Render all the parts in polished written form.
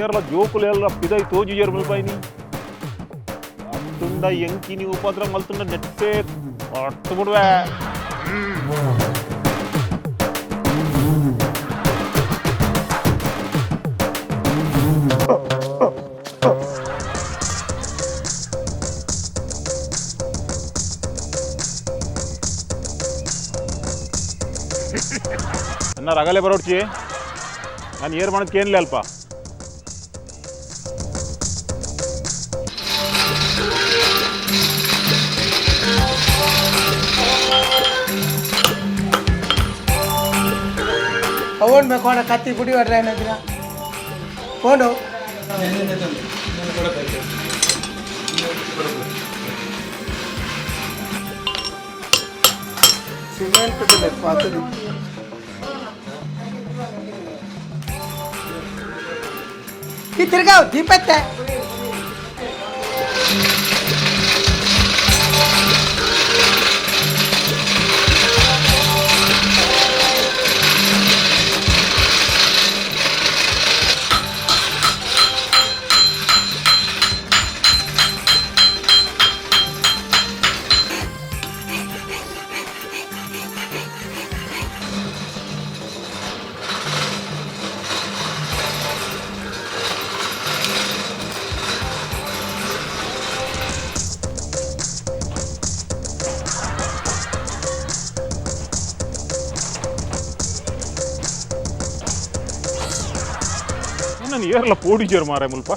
ಏರ್ಲ ಜೋಕುಲೆಲ್ಲ ಪಿದೈ ತೋಜುಜೇರು ಮುಲ್ಪಾಯಿನಿ ಅತ್ತುಂಡ ಎಂಕಿನಿ ಉಪದ್ರ ಮಲ್ತುಂಡ ನೆಟ್ಟೆ ಅಟ್ಟು ಬಿಡುವೆ ಅನ್ನ ರಗಲೆ ಬರೋಡ್ಚಿ ನಾನು ಏರ್ ಮಾಡೋದಕ್ಕೆ ಏನಿಲ್ಲ ಅಲ್ಪ ಅವನ್ ಬೇಕೋಣ ಕತ್ತಿ ಪುಡಿ ಹೊಡ್ರ ಏನಾದಿನ ಕೊಂಡು ಸಿಮೆಂಟ್ ಪಾತ್ರೆ ಈ ತಿರ್ಗಾವ್ ದೀಪತ್ತೆ ನಾನು ಏರ್ಲ ಪೋಡಿಜೇರು ಮಾರ ಮುಲ್ಪ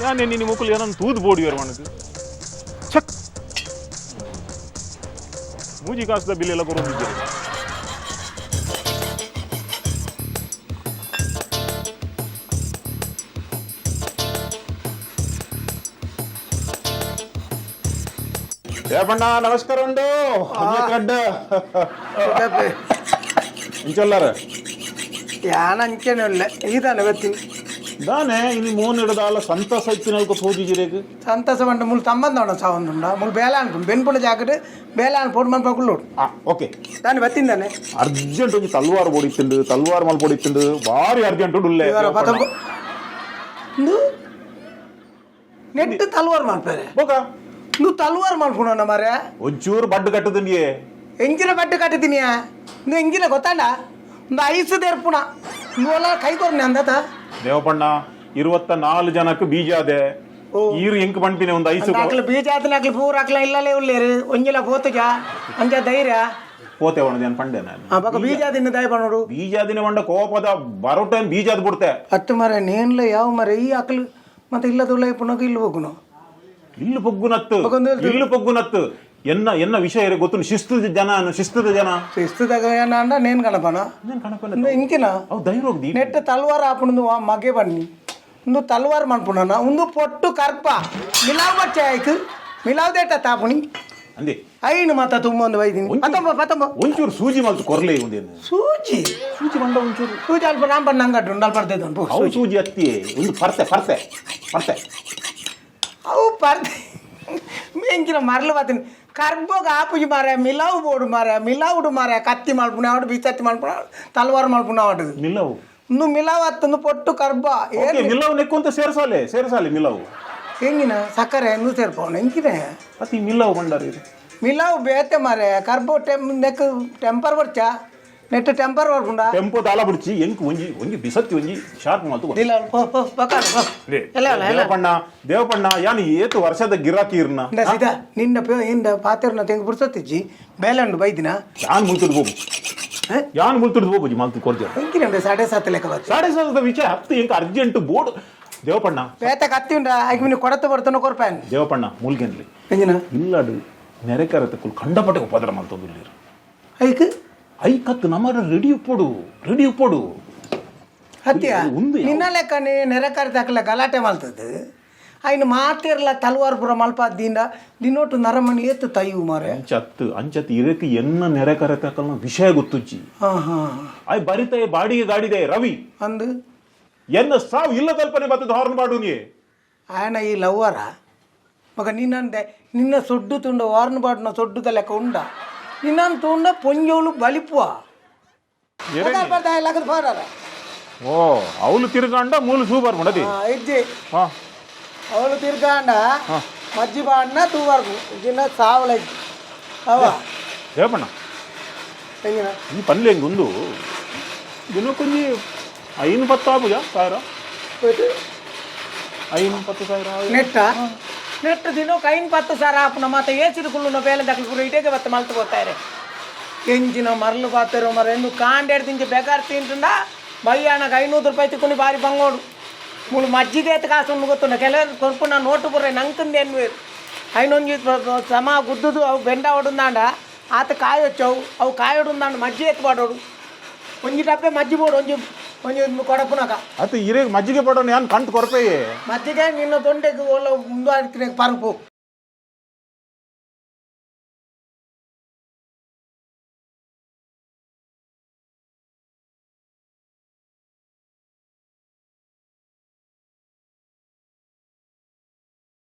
ಯಾನೇ ನಿನ್ನ ಮುಕ್ಕಲು ಏನೋ ತೂದು ಬೋಡಿಯರು ಮನದು ಛಕ್ ಮೂಜಿ ಕಾಸದ ಬಿಲ್ ಎಲ್ಲ ಕೊರೋದಿದ್ದೀರಿ ಏಪಣ್ಣ ನಮಸ್ಕಾರ ಉಂಡು ಕಡ್ಡ ಇಂಚಲ್ಲಾರ ಯಾನ ಅಂಚೆನಿಲ್ಲ ಇದಾನೆ ಗೊತ್ತೀನಿ ದಾನೆ ಇನ್ನು ಮೋನ್ ಇಡದಾಲ ಸಂತಸ ಇತ್ತಿನಲ್ಕ ಹೋದಿಜಿರೇಗ ಸಂತಸ ಬಂಡ ಮುಲ್ ಸಂಬಂಧ ಸಾವಂದುಂಡ ಮುಲ್ ಬೇಲ ಅನ್ಕೊಂಡು ಬೆನ್ಪುಳ ಜಾಗಟ್ ಬೇಲ ಅನ್ಪೋಡು ಮನ್ ಪಕ್ಕುಳ್ಳೋಡು ಓಕೆ దాన్ని బతిందనే అర్జెంట్ ఉంది తల్వార్ పొడిచిండు తల్వార్ మల్ పొడిచిండు భారీ అర్జెంట్ ఉల్లే నెట్ తల్వార్ మల్పేరే బోక నువ్వు తల్వార్ మల్పున్నా మరే ಒಂಚೂರು ಬಡ್ಡು ಕಟ್ಟದಿನಿಯೇ ಎಂಗಿನ ಬಡ್ಡು ಕಟ್ಟಿದೀನಿಯಾ ನೀವು ಎಂಗಿನ ಗೊತ್ತಾಂಡ ಒಂದು ಐಸು ತೆರ್ಪುಣ ನೀವೆಲ್ಲ ಕೈ ಕೊರ್ನೆ ಅಂದತ ದೇವಪಣ್ಣ 24 ಜನಕ್ಕೆ ಬೀಜ ಅದೆ ಈರು ಎಂಕ್ ಪಂಪಿನ ಒಂದು ಐಸು ನಾಕ್ಲು ಬೀಜ ಆತನ ನಾಕ್ಲು ಪೂರ ಹಾಕ್ಲ ಇಲ್ಲಲೇ ಉಳ್ಳೇರು ಒಂಜಿಲ ಪೋತುಜ ಅಂಜ ಧೈರ್ಯ ಪೋತೆ ಒಣ ನಾನು ಪಂಡೆ ನಾನು ಬಕ ಬೀಜಾದಿನ ದಯ ಪಣೋಡು ಬೀಜಾದಿನ ಒಂಡ ಕೋಪದ ಬರೋ ಟೈಮ್ ಬೀಜಾದ ಬಿಡ್ತೆ ಅತ್ತು ಮರೆ ನೇನ್ಲ ಯಾವ ಮರೆ ಈ ಹಾಕ್ಲು ಮತ್ತೆ ಇಲ್ಲದುಳ್ಳ ಪುನಗ ಇಲ್ಲಿ ಹೋಗುನು ಇಲ್ಲು ಪೊಗ್ಗುನತ್ತು ಎನ್ನ ವಿಷಯ ಗೊತ್ತು ಶಿಸ್ತದ ಶಿಸ್ತದಾಗ ಅಂಡ ನೇನ್ ಕಣಪನ ಇಂಕಿನ ಧೈರ್ಯ ನೆಟ್ ತಲ್ವಾರ ಆಪುಣದು ಮಗೆ ಬನ್ನಿ ಒಂದು ತಲ್ವಾರ್ ಮನ್ಪುಣ ಒಂದು ಪೊಟ್ಟು ಕರ್ಪ ಮಿಲಾವ್ ಬಚ್ಚೆ ಆಯ್ತು ಮಿಲಾವ್ ದೇಟ ತಾಪುಣಿ ಅಂದೆ ಐನು ಮಾತ ತುಂಬ ಒಂದು ವೈದಿನಿ ಪತ್ತೊಂಬ ಒಂಚೂರು ಸೂಜಿ ಮಲ್ತು ಕೊರ್ಲೆ ಒಂದೇನು ಸೂಜಿ ಬಂದ ಒಂಚೂರು ಸೂಜಿ ಅಲ್ಪ ರಾಮ್ ಬಣ್ಣ ಅಂಗಟ್ಟು ಉಂಡಲ್ ಪಡ್ತೈತೆ ಉಂಟು ಸೂಜಿ ಹತ್ತಿ ಒಂದು ಪರ್ತೆ ಅವು ಪರ್ತೆ ಮೆಂಕಿನ ಮರಳು ಬರ್ತೀನಿ ಕರ್ಬೋಗ ಆಪುಜಿ ಮಾರ ಮಿಲಾವು ಬೋಡು ಮಾರ ಮಿಲಾವುಡು ಮಾರ ಕತ್ತಿ ಮಲ್ಪುಣ ಅವಡು ಬೀಚತ್ತಿ ಮಲ್ಪುಣ ತಲ್ವಾರ್ ಮಲ್ಪುಣ ಅವಡು ಮಿಲಾವು ಇನ್ನು ಮಿಲಾವ್ ಹತ್ತೊಂದು ಪೊಟ್ಟು ಕರ್ಬ ಮಿಲಾವು ನೆಕ್ಕೊಂತ ಸೇರ್ಸಾಲೆ ಮಿಲಾವು ಹೆಂಗಿನ ಸಕ್ಕರೆ ಇನ್ನೂ ಸೇರ್ಪೋಣ ಹೆಂಗಿನೆ ಅತಿ ಮಿಲಾವು ಬಂಡಾರ ಮಿಲಾವು ಬೇತೆ ಮಾರೆ ಕರ್ಬೋ ನೆಕ್ ಟೆಂಪರ್ ಬರ್ಚಾ ನೆಟ್ ಟೆಂಪರ್ ಬರ್ಪುಂಡ ಟೆಂಪೋ ದಾಲ ಬಿಡ್ಚಿ ಎಂಕ್ ಒಂಜಿ ಬಿಸತ್ತಿ ಒಂಜಿ ಶಾರ್ಪ್ ಮಾತು ಇಲ್ಲ ದೇವಪಣ್ಣ ಯಾನ್ ಏತು ವರ್ಷದ ಗಿರಾಕಿ ಇರ್ನ ಸೀದಾ ನಿನ್ನ ಪಾತ್ರೆನ ತೆಂಗು ಬಿಡ್ಸತ್ತಿಜ್ಜಿ ಬೇಲಂಡು ಬೈದಿನ ಯಾನ್ ಮುಲ್ತುಡ್ ಹೋಗ್ಬುಜಿ ಮಾಲ್ತು ಕೊಡ್ತೀರ ಹೆಂಗಿನ 7:30 ಲೆಕ್ಕ ಬರ್ತೀವಿ 7:30 ವಿಷಯ ಹತ್ತು ಎಂಕ ಅರ್ಜೆಂಟ್ ಬೋರ್ಡ್ ದೇವಪಣ್ಣ ಬೇತ ಕತ್ತಿ ಉಂಡ ಆಗಿ ನೀನು ಕೊಡತ ಬರ್ತಾನೋ ಕೊರ್ಪಾಯನ್ ದೇವಪಣ್ಣ ಮೂಲ್ಗೆನ್ಲಿ ಎಂಜಿನ ಇಲ್ಲಡು ನೆರೆಕರತೆ ಕುಲ್ ಕಂಡಪಟ್ಟೆ ಉಪದ್ರ ಮಲ್ತೊಂದುಲ್ಲಿರು ಐಕತ್ತು ನಮ್ಮರ ರೆಡಿ ಉಪ್ಪೋಡು ಹತ್ತಿಯ ನಿನ್ನ ಲೆಕ್ಕನೆ ನೆರೆಕರತೆ ಹಾಕಲ ಗಲಾಟೆ ಮಲ್ತದ್ದು ఆయన మాతేర్ల తల్వార్పుర మల్పాదీండ ದಿನೋಟು ನರಮಣಿ ಎತ್ತು ತೈವು ಮಾರೆ ಅಂಚತ್ತು ಇದಕ್ಕೆ ಎನ್ನ ನೆರೆ ಕರೆತಕ್ಕಲ್ಲ ವಿಷಯ ಗೊತ್ತುಜ್ಜಿ ಆಯ್ ಬರಿತಾಯ ಬಾಡಿಗೆ ಗಾಡಿದೆ ರವಿ ಅಂದು ಎನ್ನ ಸಾವು ಇಲ್ಲ ತಲ್ಪನೆ ಬರ್ತದ ಹಾರ್ನ್ ಮಾಡು ನೀ ఆయన ఈ లవ్వర మగ నిన్న సొడ్డు తుండ వార్న్ బాటున సొడ్డుద లెక్క ఉండ నిన్నంత ఉండ పొంజోలు బలిపువ ಓ ಅವಳು ತಿರ್ಗಾಂಡ ಮೂಲು ಸೂಪರ್ ಮಾಡದಿ ಇಜ್ಜಿ ಹಾಂ ಅವಳು ತಿರ್ಗಾಂಡ ಮಜ್ಜಿ ಬಾಂಡ ತೂವರ್ಗು ಇಜಿನ ಸಾವಲ ಇಜ್ಜಿ ಅವ ಹೇಪಣ್ಣ ಹೆಂಗಿನ ಈ ಪಲ್ಯ ಹೆಂಗೆ ಒಂದು ದಿನಕ್ಕೊಂದು 5-10 ಆಗುಜಾ ಸಾವಿರ 5-10,000 ನೆಟ್ ದಿನಕ್ಕೆ 5-10,000 ಆಪುನ ಮತ್ತೆ ಏಸಿರುಕುಳ್ಳು ಬೇಲೆ ದಕ್ಕಲು ಇಟೇಗೆ ಬತ್ತ ಮಲ್ತು ಗೊತ್ತಾರೆ ಕೆಂಚಿನ ಮರಳು ಪಾತೇರೋ ಮರ ಎಂದು ಕಾಂಡೇಡು ತಿಂచి ಬೇಕಾರ್ ತಿಂటుండా ಬಯ್ಯಾನಕ್ಕೆ 500 ರೂಪಾಯಿ ತಿಕ್ಕೊಂಡು ಬಾರಿ ಬಂಗೋಡು ಮೂಳು ಮಜ್ಜಿಗೆ ಎತ್ತು ಕಾಸು ಗೊತ್ತುಂಡ ಕೆಲವರು ಕೊರ್ಪುನ ನೋಟು ಬುರ್ರೆ ನಂಕಂದು ಏನು ಬೇರು ಐನೊಂಜಿ ಸಮ ಗುದ್ದುದು ಅವು ಬೆಂಡ ಹೊಡುಂದಾಂಡ ಆತ ಕಾಯಿ వచ్చావు ಅವು ಕಾಯಿ ಹೊಡುಂದಾಂಡ ಮಜ್ಜಿ ಎತ್ತು ಬಾಡೋಡು ಒಂಜಿ ಡಬ್ಬೆ ಮಜ್ಜಿ ಬೋಡು ಒಂಜಿ ಕೊಡಪುನಕ ಅದು ಇರೇ ಮಜ್ಜಿಗೆ ಪಡೋನು ಏನು ಕಂತು ಕೊರಪೆ ಮಜ್ಜಿಗೆ ನಿನ್ನ ತೊಂಡೆಗೆ ಒಳ್ಳೆ ಮುಂದೆ ಪರಪು